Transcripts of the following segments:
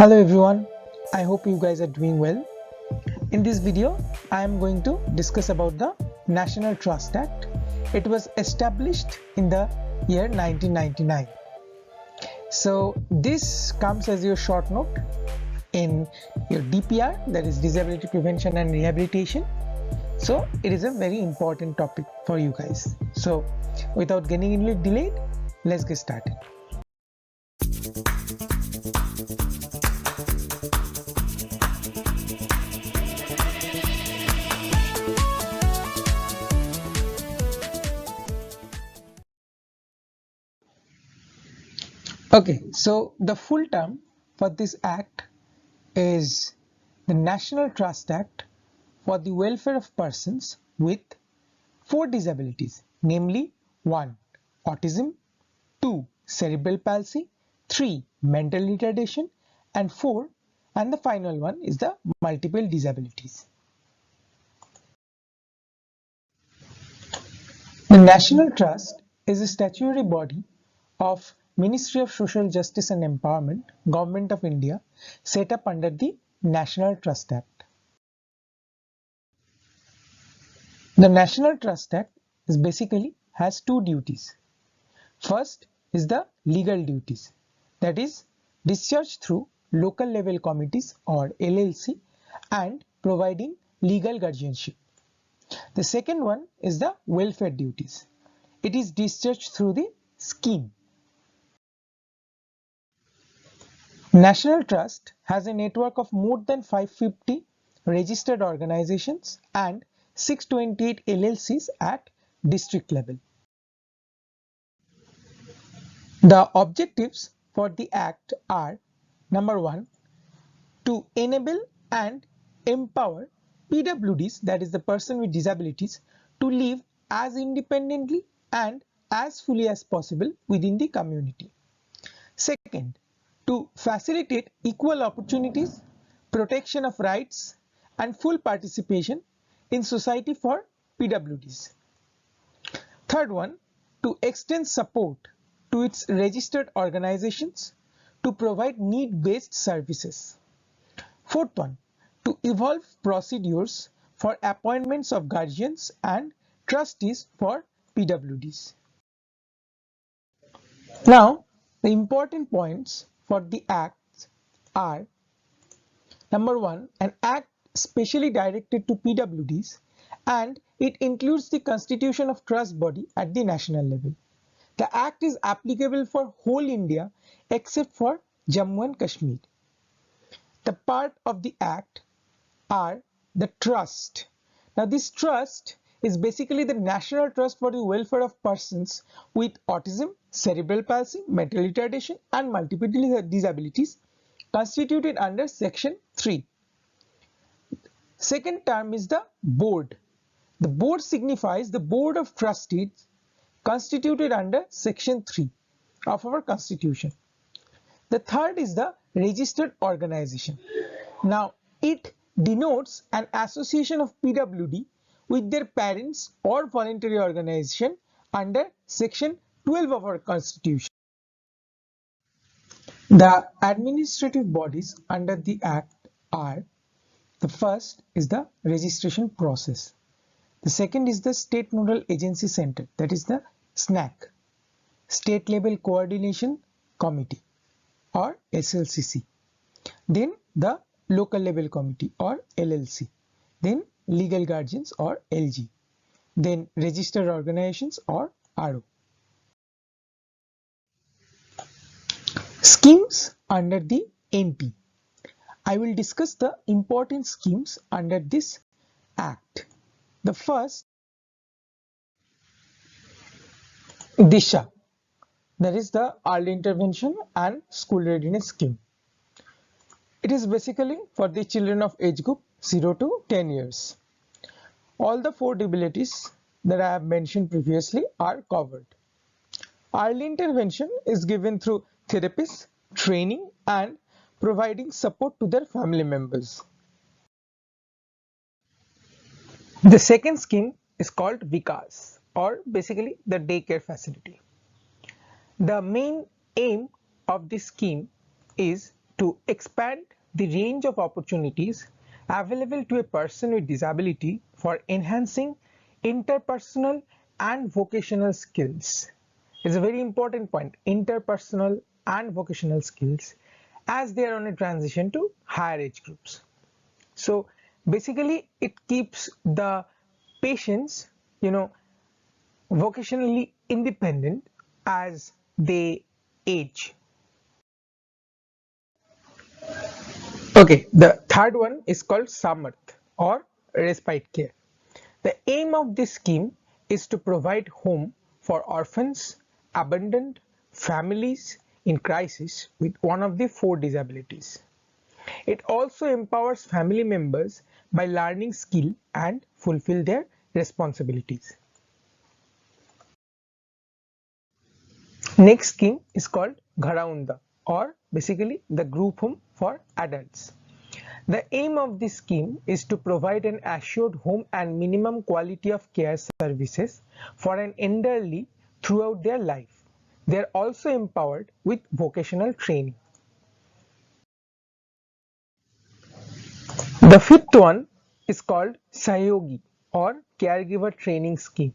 Hello everyone, I hope you guys are doing well. In this video, I am going to discuss about the National Trust Act. It was established in the year 1999. So this comes as your short note in your DPR, that is Disability Prevention and Rehabilitation. So it is a very important topic for you guys. So without getting any delayed, let's get started. Okay, so the full term for this act is the National Trust Act for the Welfare of Persons with 4 disabilities, namely 1. Autism, 2. Cerebral palsy, 3. Mental retardation, and 4. And the final one is the multiple disabilities. The National Trust is a statutory body of Ministry of Social Justice and Empowerment, Government of India, set up under the National Trust Act. The National Trust Act is basically has 2 duties. First is the legal duties, that is discharge through local level committees or LLC and providing legal guardianship. The second one is the welfare duties. It is discharged through the scheme. National Trust has a network of more than 550 registered organizations and 628 LLCs at district level. The objectives for the Act are: number 1, to enable and empower PWDs, that is the person with disabilities, to live as independently and as fully as possible within the community. Second, to facilitate equal opportunities, protection of rights, and full participation in society for PWDs. Third one, to extend support to its registered organizations to provide need-based services. Fourth one, to evolve procedures for appointments of guardians and trustees for PWDs. Now, the important points for the Act are: number 1, an Act specially directed to PWDs, and it includes the constitution of trust body at the national level. The Act is applicable for whole India except for Jammu and Kashmir. The part of the Act are the trust. Now this trust is basically the national trust for the welfare of persons with autism, cerebral palsy, mental retardation, and multiple disabilities, constituted under Section 3. Second term is the board. The board signifies the board of trustees constituted under Section 3 of our Constitution. The third is the registered organization. Now it denotes an association of PWD with their parents or voluntary organization under Section 12 of our Constitution. The administrative bodies under the Act are: the first is the registration process. The second is the State Nodal Agency Center, that is the SNAC, State Level Coordination Committee or SLCC. Then the Local Level Committee or LLC. Then Legal Guardians or LG. Then Registered Organizations or RO. Schemes under the NT. I will discuss the important schemes under this Act. The first, DISHA, that is the Early Intervention and School Readiness Scheme. It is basically for the children of age group 0 to 10 years. All the 4 disabilities that I have mentioned previously are covered. Early intervention is given through therapists, training, and providing support to their family members. The second scheme is called VIKAAS, or basically the daycare facility. The main aim of this scheme is to expand the range of opportunities available to a person with disability for enhancing interpersonal and vocational skills. It's a very important point, interpersonal and vocational skills, as they are on a transition to higher age groups. So basically it keeps the patients, vocationally independent as they age. Okay, the third one is called Samarth or Respite care. The aim of this scheme is to provide home for orphans, abandoned families in crisis with one of the 4 disabilities. It also empowers family members by learning skill and fulfill their responsibilities. Next scheme is called Gharaunda, or basically the group home for adults. The aim of this scheme is to provide an assured home and minimum quality of care services for an elderly throughout their life. They are also empowered with vocational training. The fifth one is called Sahayogi or Caregiver Training Scheme.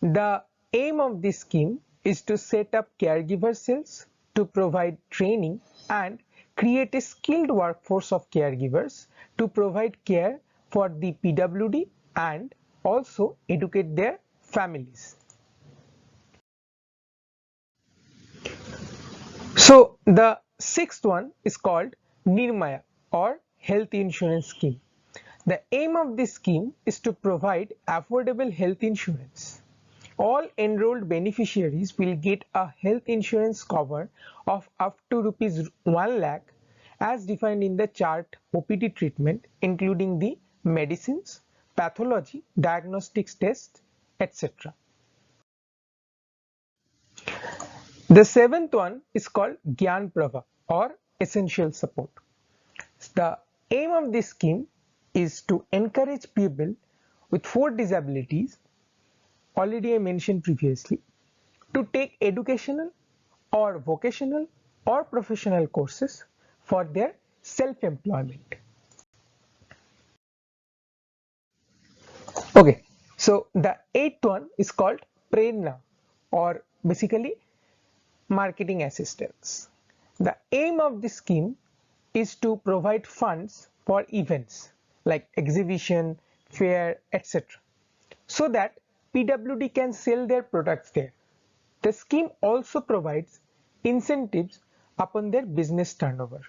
The aim of this scheme is to set up caregiver cells to provide training and create a skilled workforce of caregivers to provide care for the PWD and also educate their families. So the sixth one is called Nirmaya or Health Insurance Scheme. The aim of this scheme is to provide affordable health insurance. All enrolled beneficiaries will get a health insurance cover of up to rupees 1 lakh as defined in the chart OPD treatment, including the medicines, pathology, diagnostics tests, etc. The seventh one is called Gyan Prabha or essential support. The aim of this scheme is to encourage people with 4 disabilities, already I mentioned previously, to take educational or vocational or professional courses for their self-employment. Okay, so the 8th one is called Prerna or basically marketing assistance. The aim of this scheme is to provide funds for events like exhibition, fair, etc. so that PWD can sell their products there. The scheme also provides incentives upon their business turnover.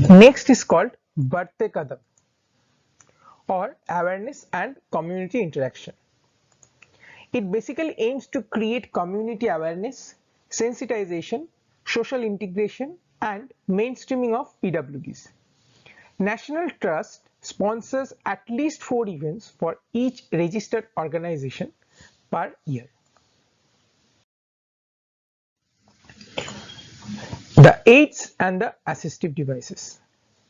Next is called Badhte Kadam or awareness and community interaction. It basically aims to create community awareness, sensitization, social integration and mainstreaming of PWDs. National Trust sponsors at least 4 events for each registered organization per year. The aids and the assistive devices.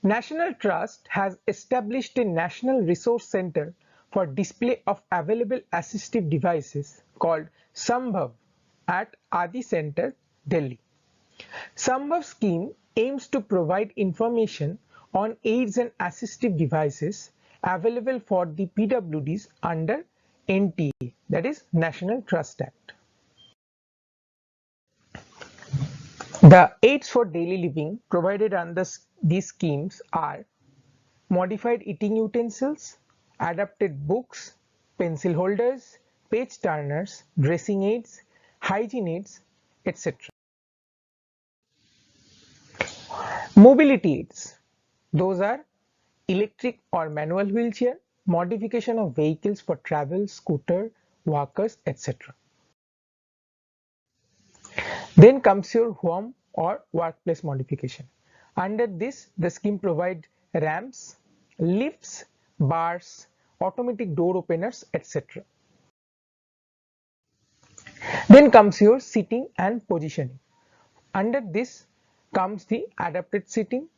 National Trust has established a National Resource Center for display of available assistive devices called Sambhav at Adi Center, Delhi. Sambhav scheme aims to provide information on aids and assistive devices available for the PWDs under NTA, that is National Trust Act. The aids for daily living provided under these schemes are modified eating utensils, adapted books, pencil holders, page turners, dressing aids, hygiene aids, etc. Mobility aids, those are electric or manual wheelchair, modification of vehicles for travel, scooter, walkers, etc. Then comes your home or workplace modification. Under this, the scheme provides ramps, lifts, bars, automatic door openers, etc. Then comes your seating and positioning. Under this comes the adapted seating,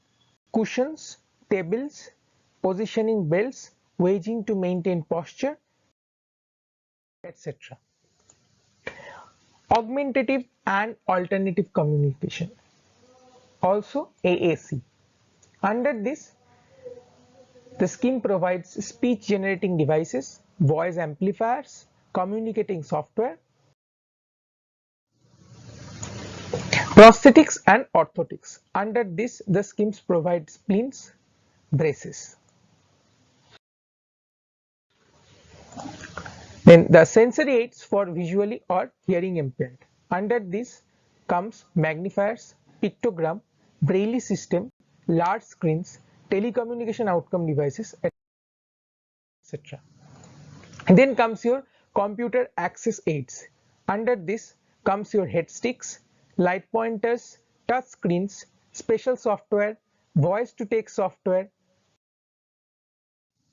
cushions, tables, positioning belts, wedging to maintain posture, etc. Augmentative and alternative communication, also AAC. Under this, the scheme provides speech generating devices, voice amplifiers, communicating software, prosthetics and orthotics. Under this, the schemes provide splints, braces. Then the sensory aids for visually or hearing impaired. Under this comes magnifiers, pictogram, braille system, large screens, telecommunication outcome devices, etc. And then comes your computer access aids. Under this comes your head sticks, light pointers, touch screens, special software, voice to text software,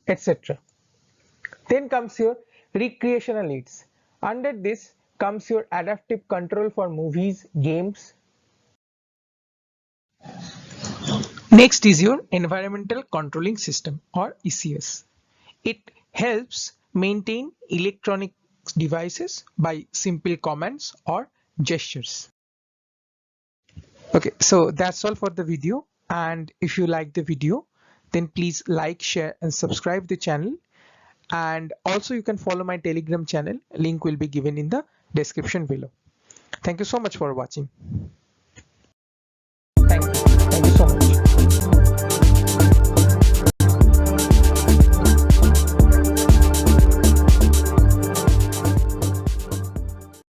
etc. Then comes your recreational aids. Under this comes your adaptive control for movies, games. Next is your environmental controlling system or ECS. It helps maintain electronic devices by simple commands or gestures. Okay, so that's all for the video, and if you like the video then please like, share and subscribe the channel, and also you can follow my Telegram channel. Link will be given in the description below. Thank you so much for watching.